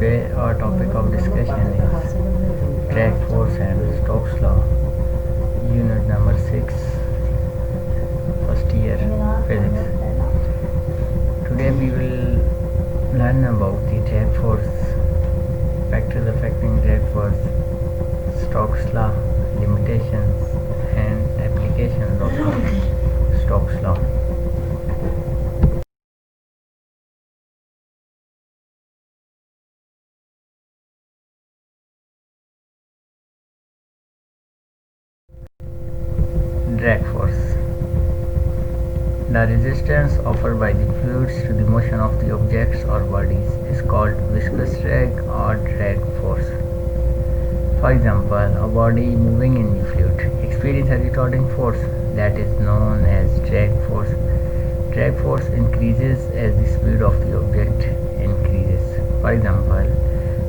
Today our topic of discussion is drag force and Stokes law, unit number 6, first year physics. Today we will learn about the drag force, factors affecting drag force, Stokes law, limitations and applications of Stokes law. Drag force. The resistance offered by the fluids to the motion of the objects or bodies is called viscous drag or drag force. For example, a body moving in the fluid experiences a retarding force that is known as drag force. Drag force increases as the speed of the object increases. For example,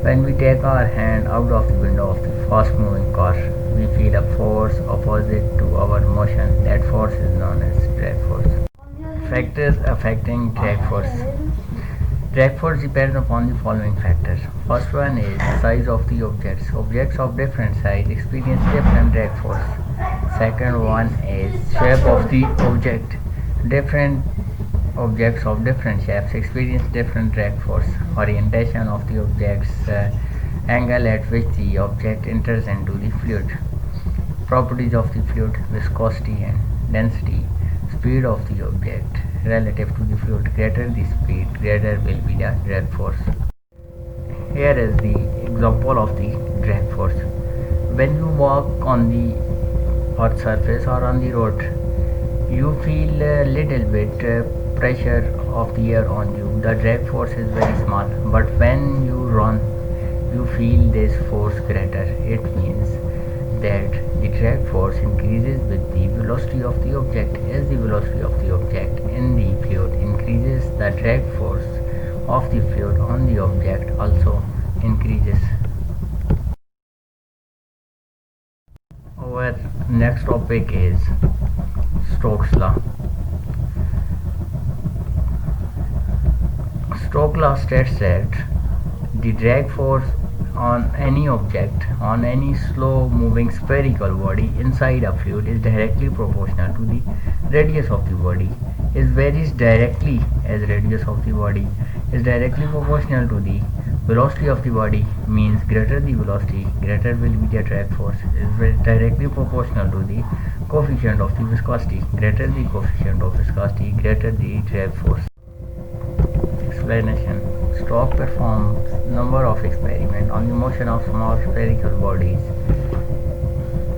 when we take our hand out of the window of the fast moving car, we feel a force opposite to our motion. That force is known as drag force. Factors affecting drag force. Drag force depends upon the following factors. First one is the size of the objects. Objects of different size experience different drag force. Second one is shape of the object. Different objects of different shapes experience different drag force. Orientation of the objects, angle at which the object enters into the fluid. Properties of the fluid, viscosity and density. Speed of the object relative to the fluid. Greater the speed, greater will be the drag force. Here is the example of the drag force. When you walk on the earth surface or on the road, you feel a little bit pressure of the air on you. The drag force is very small, but when you run, you feel this force greater. It means that the drag force increases with the velocity of the object. As the velocity of the object in the fluid increases, the drag force of the fluid on the object also increases. Our next topic is Stokes law. Stokes law states that the drag force on any object, on any slow moving spherical body inside a fluid is directly proportional to the radius of the body. It varies directly as radius of the body is directly proportional to the velocity of the body, means greater the velocity, greater will be the drag force. Is directly proportional to the coefficient of the viscosity. Greater the coefficient of viscosity, greater the drag force. Explanation. Stokes performed number of experiments on the motion of small spherical bodies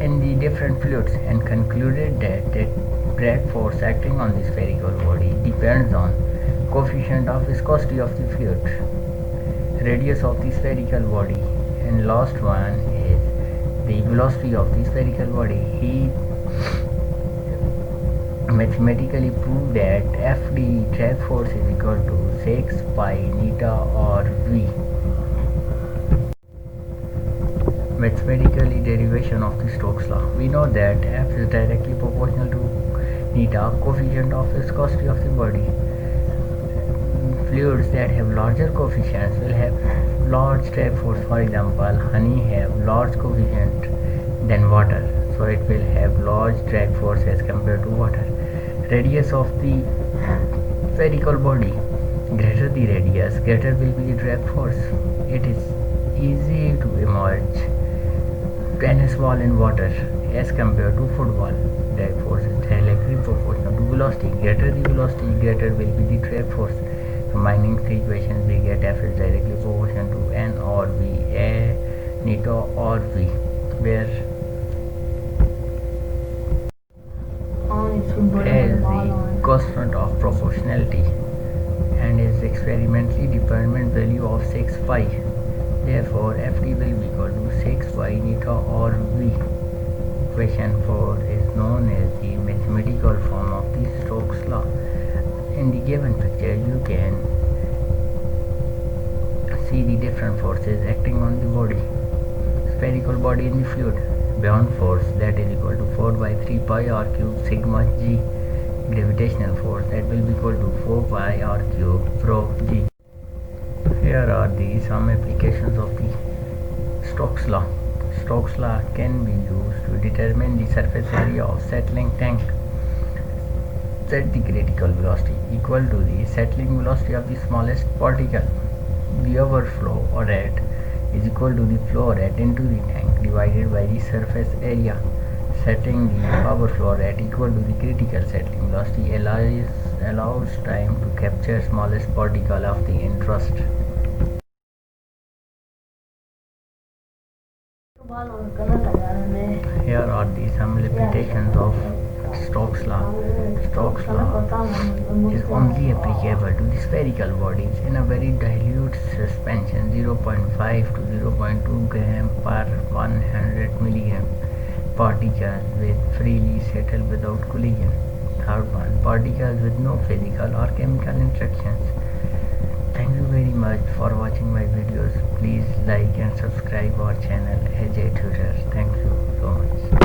in the different fluids and concluded that the drag force acting on the spherical body depends on coefficient of viscosity of the fluid, radius of the spherical body, and last one is the velocity of the spherical body. He mathematically proved that Fd drag force is equal to 6 pi neta or V. Mathematically derivation of the Stokes law. We know that F is directly proportional to neta, coefficient of viscosity of the body. Fluids that have larger coefficients will have large drag force. For example, honey have large coefficient than water, so it will have large drag force as compared to water. Radius of the spherical body, greater the radius, greater will be the drag force. It is easy to immerse tennis ball in water as compared to football. Drag force is directly proportional to velocity. Greater the velocity, greater will be the drag force. Combining three equations, we get F is directly proportional to N or V, A, neta or V, where is the constant of proportionality and is experimentally determined value of 6 pi. Therefore, Fd will be equal to 6 pi neta or V. Equation 4 is known as the mathematical form of the Stokes law. In the given picture, you can see the different forces acting on the body. Spherical body in the fluid. Bound force that is equal to 4 by 3 pi r cube sigma g. Gravitational force that will be equal to 4 pi r cube rho g. Here are are the some applications of the Stokes law. Stokes law can be used to determine the surface area of settling tank. Set the critical velocity equal to the settling velocity of the smallest particle. The overflow rate is equal to the flow rate into the tank divided by the surface area. Setting the overflow rate equal to the critical settling velocity allows time to capture smallest particle of the interest. Here are the some limitations of Stokes law. Stokes law is only applicable to the spherical bodies in a very dilute suspension 0.5 to 0.2 gram per 100 milligram particles with freely settle without collision. Third one, particles with no physical or chemical interactions. Thank you very much for watching my videos. Please like and subscribe our channel AJ Tutor. Thank you so much.